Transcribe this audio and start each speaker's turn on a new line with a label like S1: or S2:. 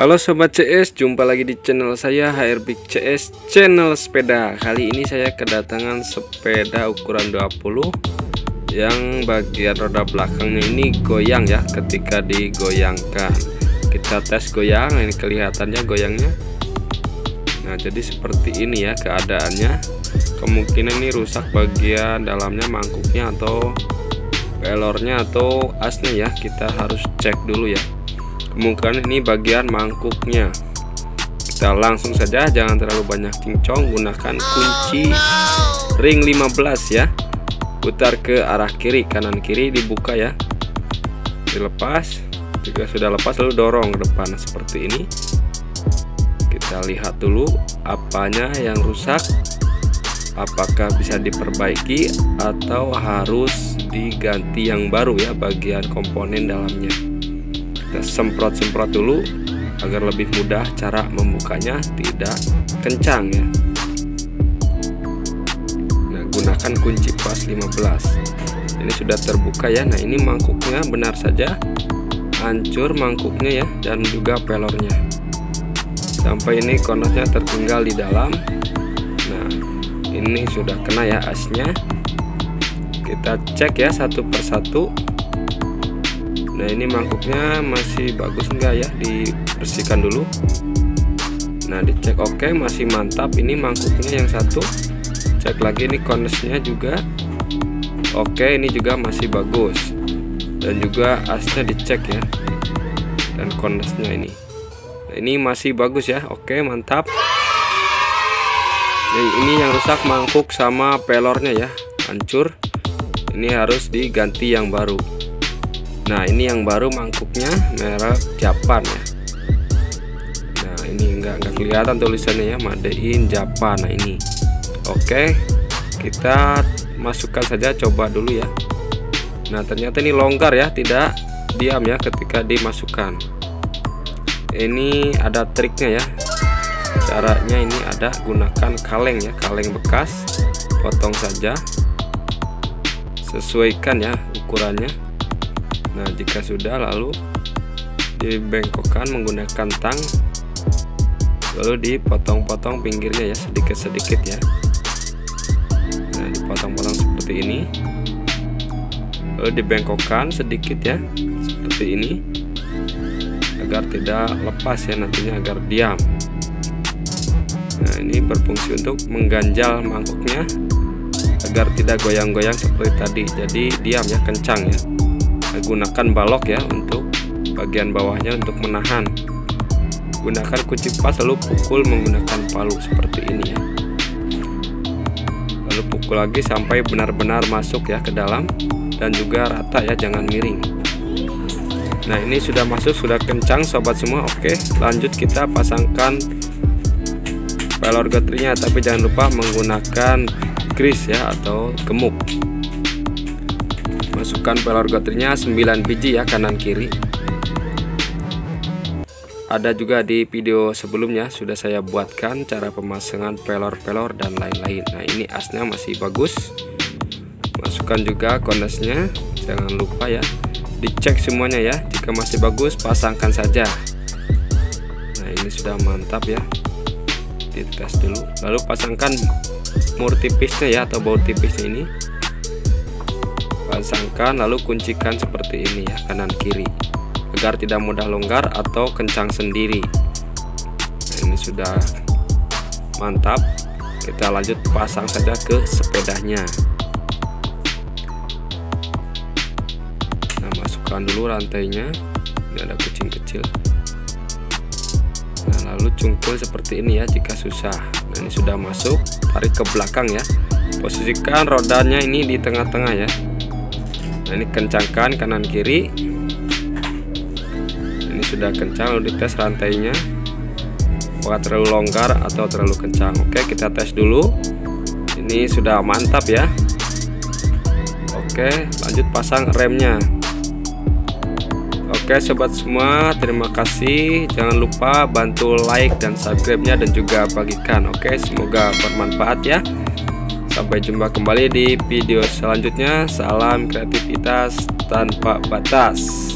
S1: Halo Sobat CS, jumpa lagi di channel saya HR Big CS, channel sepeda. Kali ini saya kedatangan sepeda ukuran 20 yang bagian roda belakangnya ini goyang ya ketika digoyangkan. Kita tes goyang, ini kelihatannya goyangnya. Nah, jadi seperti ini ya keadaannya. Kemungkinan ini rusak bagian dalamnya, mangkuknya atau pelornya atau asnya ya. Kita harus cek dulu ya. Kemungkinan ini bagian mangkuknya. Kita langsung saja, jangan terlalu banyak cincong, gunakan kunci ring 15 ya. Putar ke arah kiri, kanan kiri dibuka ya. Dilepas. Jika sudah lepas lalu dorong ke depan seperti ini. Kita lihat dulu apanya yang rusak, apakah bisa diperbaiki atau harus diganti yang baru ya bagian komponen dalamnya. Kita semprot-semprot dulu agar lebih mudah cara membukanya, tidak kencang ya. Nah, gunakan kunci pas 15. Ini sudah terbuka ya. Nah, ini mangkuknya benar saja hancur mangkuknya ya, dan juga pelornya. Sampai ini konusnya tertinggal di dalam. Nah, ini sudah kena ya asnya. Kita cek ya satu persatu. Nah, ini mangkuknya masih bagus enggak ya, dibersihkan dulu. Nah, dicek oke, masih mantap. Ini mangkuknya yang satu. Cek lagi ini konusnya juga oke, ini juga masih bagus. Dan juga asnya dicek ya. Dan konusnya ini. Nah, ini masih bagus ya. Oke, mantap. Nah, ini yang rusak mangkuk sama pelornya ya, hancur. Ini harus diganti yang baru. Nah, ini yang baru mangkuknya merek Japan ya. Nah, ini enggak kelihatan tulisannya ya, Made in Japan. Nah, ini oke, kita masukkan saja, coba dulu ya. Nah, ternyata ini longgar ya, tidak diam ya ketika dimasukkan. Ini ada triknya ya. Caranya ini ada, gunakan kaleng ya, kaleng bekas, potong saja, sesuaikan ya ukurannya. Nah, jika sudah lalu dibengkokkan menggunakan tang, lalu dipotong-potong pinggirnya ya, sedikit-sedikit ya. Nah, dipotong-potong seperti ini, lalu dibengkokkan sedikit ya, seperti ini, agar tidak lepas ya nantinya, agar diam. Nah, ini berfungsi untuk mengganjal mangkuknya agar tidak goyang-goyang seperti tadi, jadi diam ya, kencang ya. Gunakan balok ya untuk bagian bawahnya untuk menahan. Gunakan kunci pas lalu pukul menggunakan palu seperti ini ya. Lalu pukul lagi sampai benar-benar masuk ya ke dalam dan juga rata ya, jangan miring. Nah, ini sudah masuk, sudah kencang sobat semua. Oke, lanjut kita pasangkan pelor getrinya, tapi jangan lupa menggunakan grease ya atau gemuk. Masukkan pelor getrinya 9 biji ya, kanan kiri. Ada juga di video sebelumnya sudah saya buatkan cara pemasangan pelor-pelor dan lain-lain. Nah, ini asnya masih bagus. Masukkan juga kondasnya, jangan lupa ya. Dicek semuanya ya, jika masih bagus pasangkan saja. Nah, ini sudah mantap ya. Dites dulu. Lalu pasangkan mur tipisnya ya atau baut tipisnya ini. Pasangkan lalu kuncikan seperti ini ya, kanan kiri, agar tidak mudah longgar atau kencang sendiri. Nah, ini sudah mantap. Kita lanjut pasang saja ke sepedanya. Nah, masukkan dulu rantainya. Ini ada kucing kecil. Nah, lalu cungkul seperti ini ya jika susah. Nah, ini sudah masuk, tarik ke belakang ya. Posisikan rodanya ini di tengah-tengah ya. Nah, ini kencangkan kanan kiri. Ini sudah kencang, lalu dites rantainya apakah terlalu longgar atau terlalu kencang. Oke, kita tes dulu. Ini sudah mantap ya. Oke, lanjut pasang remnya. Oke sobat semua, terima kasih. Jangan lupa bantu like dan subscribe-nya dan juga bagikan. Oke, semoga bermanfaat ya. Sampai jumpa kembali di video selanjutnya. Salam kreativitas tanpa batas.